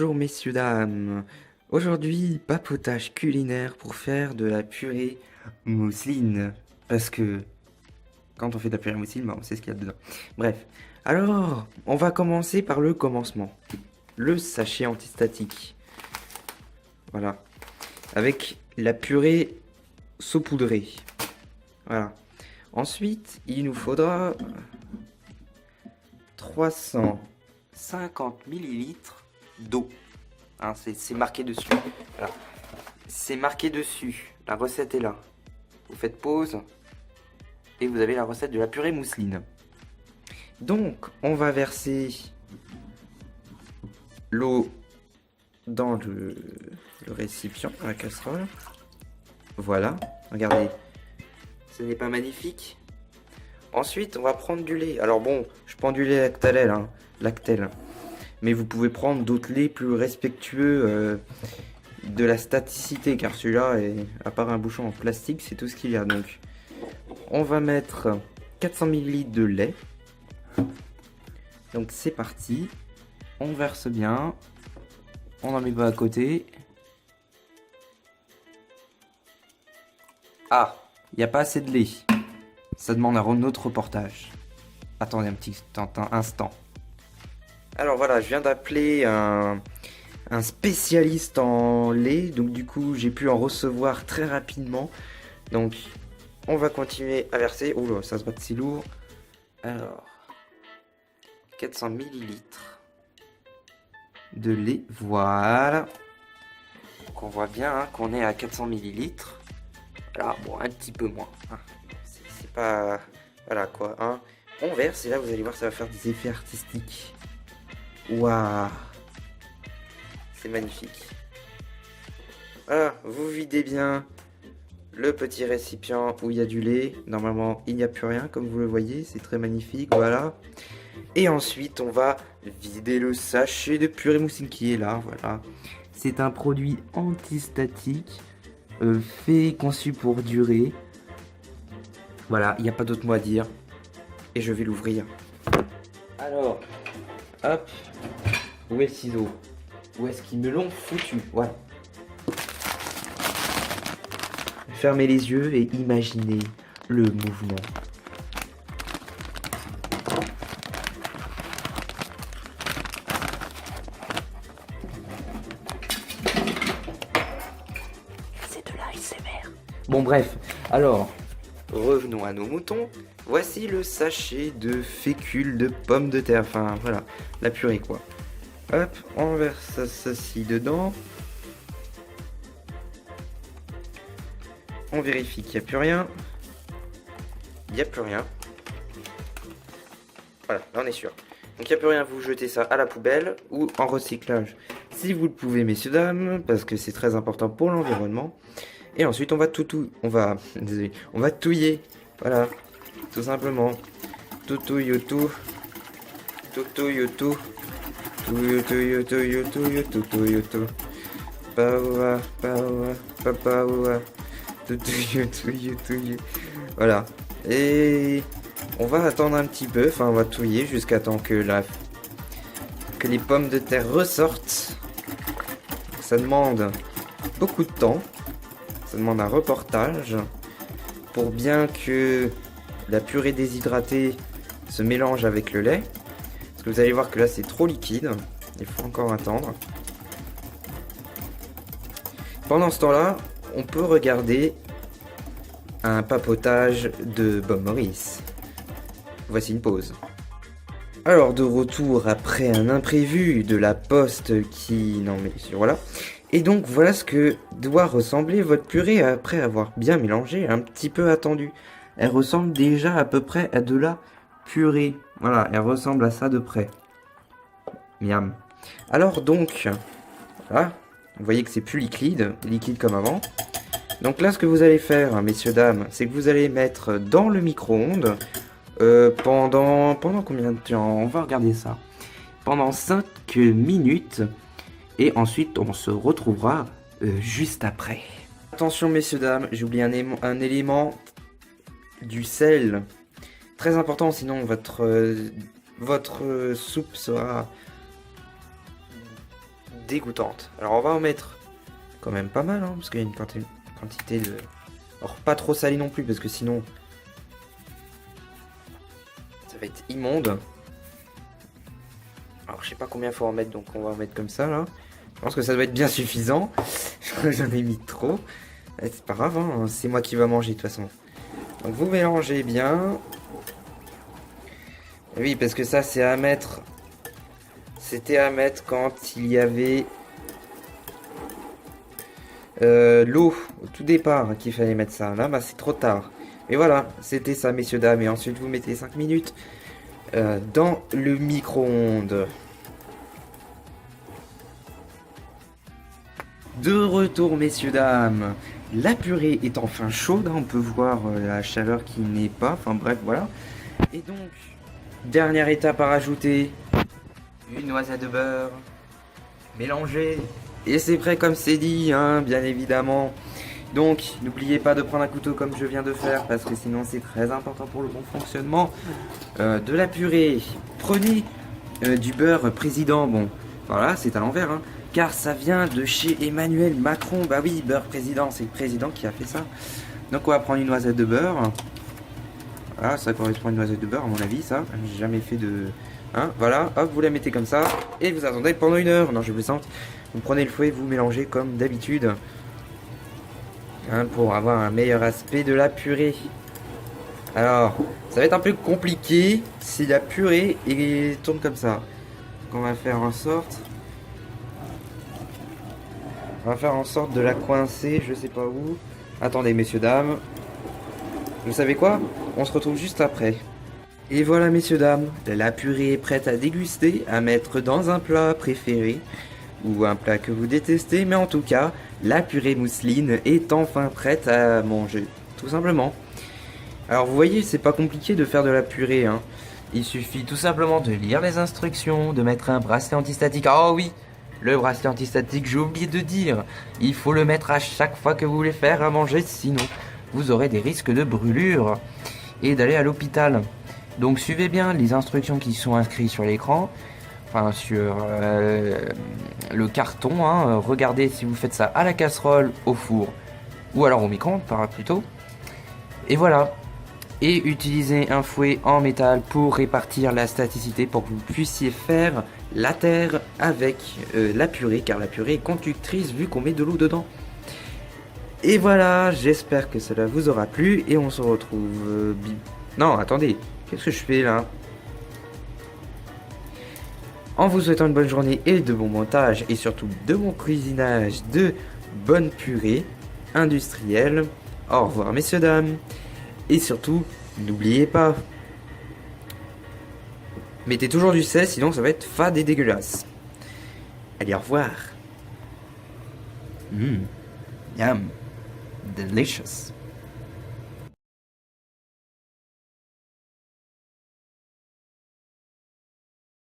Bonjour messieurs, dames. Aujourd'hui, papotage culinaire pour faire de la purée mousseline. Parce que quand on fait de la purée mousseline, bah, on sait ce qu'il y a dedans. Bref, alors, on va commencer par le commencement. Le sachet antistatique. Voilà. Avec la purée saupoudrée. Voilà. Ensuite, il nous faudra 350 millilitres d'eau. Hein, c'est marqué dessus. Voilà. C'est marqué dessus. La recette est là. Vous faites pause et vous avez la recette de la purée mousseline. Donc, on va verser l'eau dans le récipient, la casserole. Voilà, regardez. Ce n'est pas magnifique? Ensuite, on va prendre du lait. Alors bon, je prends du lait Lactel, hein, Lactel. Mais vous pouvez prendre d'autres laits plus respectueux de la staticité, car celui-là, à part un bouchon en plastique, c'est tout ce qu'il y a. Donc, on va mettre 400 ml de lait. Donc, c'est parti. On verse bien. On n'en met pas à côté. Ah, il n'y a pas assez de lait. Ça demande un autre reportage. Attendez un petit instant. Alors voilà, je viens d'appeler un spécialiste en lait. Donc du coup, j'ai pu en recevoir très rapidement. Donc, on va continuer à verser. Oh là, ça se bat si lourd. Alors, 400 millilitres de lait. Voilà. Donc on voit bien hein, qu'on est à 400 millilitres. Voilà, bon, un petit peu moins. Hein. C'est pas... Voilà quoi. Hein. On verse et là, vous allez voir, ça va faire des effets artistiques. Waouh. C'est magnifique. Voilà, vous videz bien le petit récipient où il y a du lait. Normalement, il n'y a plus rien, comme vous le voyez. C'est très magnifique, voilà. Et ensuite, on va vider le sachet de purée mousseline qui est là, voilà. C'est un produit antistatique, conçu pour durer. Voilà, il n'y a pas d'autre mot à dire. Et je vais l'ouvrir. Alors, hop. Où est le ciseau? Où est-ce qu'ils me l'ont foutu? Voilà. Fermez les yeux et imaginez le mouvement. C'est de l'ASMR. Bon bref, alors, revenons à nos moutons. Voici le sachet de fécule de pommes de terre. Enfin, voilà, la purée quoi. Hop, on verse ceci dedans. On vérifie qu'il n'y a plus rien. Il n'y a plus rien. Voilà, là on est sûr. Donc il n'y a plus rien, vous jetez ça à la poubelle ou en recyclage. Si vous le pouvez, messieurs, dames, parce que c'est très important pour l'environnement. Et ensuite on va désolé, on va touiller. Voilà, tout simplement. Tout. Voilà. Et on va attendre un petit peu, enfin on va touiller jusqu'à temps que les pommes de terre ressortent. Ça demande beaucoup de temps. Ça demande un reportage pour bien que la purée déshydratée se mélange avec le lait. Parce que vous allez voir que là c'est trop liquide. Il faut encore attendre. Pendant ce temps-là, on peut regarder un papotage de Bob Morris. Voici une pause. Alors de retour après un imprévu de la poste qui... Non mais voilà. Et donc voilà ce que doit ressembler votre purée après avoir bien mélangé, un petit peu attendu. Elle ressemble déjà à peu près à de la purée. Voilà, elle ressemble à ça de près. Miam. Alors donc, voilà, vous voyez que c'est plus liquide comme avant. Donc là ce que vous allez faire, hein, messieurs, dames, c'est que vous allez mettre dans le micro-ondes pendant combien de temps? On va regarder ça. Pendant 5 minutes. Et ensuite, on se retrouvera juste après. Attention, messieurs, dames, j'ai oublié un élément. Du sel. Très important, sinon votre soupe sera dégoûtante. Alors on va en mettre quand même pas mal, hein, parce qu'il y a une quantité de... Alors pas trop salé non plus, parce que sinon ça va être immonde. Alors je sais pas combien faut en mettre, donc on va en mettre comme ça là. Je pense que ça doit être bien suffisant. J'en ai mis trop. C'est pas grave, hein, c'est moi qui va manger de toute façon. Donc vous mélangez bien. Oui, parce que ça c'est à mettre. C'était à mettre quand il y avait l'eau au tout départ qu'il fallait mettre ça. Là, bah, c'est trop tard. Et voilà, c'était ça, messieurs, dames. Et ensuite, vous mettez 5 minutes dans le micro-ondes. De retour, messieurs, dames. La purée est enfin chaude. Hein, on peut voir la chaleur qui n'est pas. Enfin bref, voilà. Et donc, dernière étape à rajouter. Une noisette de beurre. Mélangée. Et c'est prêt comme c'est dit, hein, bien évidemment. Donc, n'oubliez pas de prendre un couteau comme je viens de faire, parce que sinon c'est très important pour le bon fonctionnement de la purée. Prenez du beurre président, bon, voilà, c'est à l'envers, hein, car ça vient de chez Emmanuel Macron. Bah oui, beurre président, c'est le président qui a fait ça. Donc on va prendre une noisette de beurre. Voilà, ça correspond à une noisette de beurre à mon avis, ça. J'ai jamais fait de... Hein, voilà, hop, vous la mettez comme ça, et vous attendez pendant 1 heure. Non, je plaisante. Vous prenez le fouet, vous mélangez comme d'habitude. Hein, pour avoir un meilleur aspect de la purée. Alors, ça va être un peu compliqué si la purée tourne comme ça. Donc on va faire en sorte... On va faire en sorte de la coincer, je sais pas où. Attendez, messieurs, dames. Vous savez quoi? On se retrouve juste après. Et voilà, messieurs, dames, la purée est prête à déguster, à mettre dans un plat préféré, ou un plat que vous détestez, mais en tout cas, la purée mousseline est enfin prête à manger, tout simplement. Alors vous voyez, c'est pas compliqué de faire de la purée, hein. Il suffit tout simplement de lire les instructions, de mettre un bracelet antistatique. Oh oui, le bracelet antistatique, j'ai oublié de dire, il faut le mettre à chaque fois que vous voulez faire à manger, sinon vous aurez des risques de brûlure et d'aller à l'hôpital. Donc suivez bien les instructions qui sont inscrites sur l'écran, enfin sur le carton, hein. Regardez si vous faites ça à la casserole, au four ou alors au micro-ondes plutôt. Et voilà. Et utilisez un fouet en métal pour répartir la staticité pour que vous puissiez faire la terre avec la purée, car la purée est conductrice vu qu'on met de l'eau dedans. Et voilà, j'espère que cela vous aura plu et on se retrouve... Non, attendez. Qu'est-ce que je fais là? En vous souhaitant une bonne journée et de bon montage et surtout de bon cuisinage de bonne purée industrielle. Au revoir messieurs dames. Et surtout, n'oubliez pas, mettez toujours du sel sinon ça va être fade et dégueulasse. Allez, au revoir. Yum. Delicious.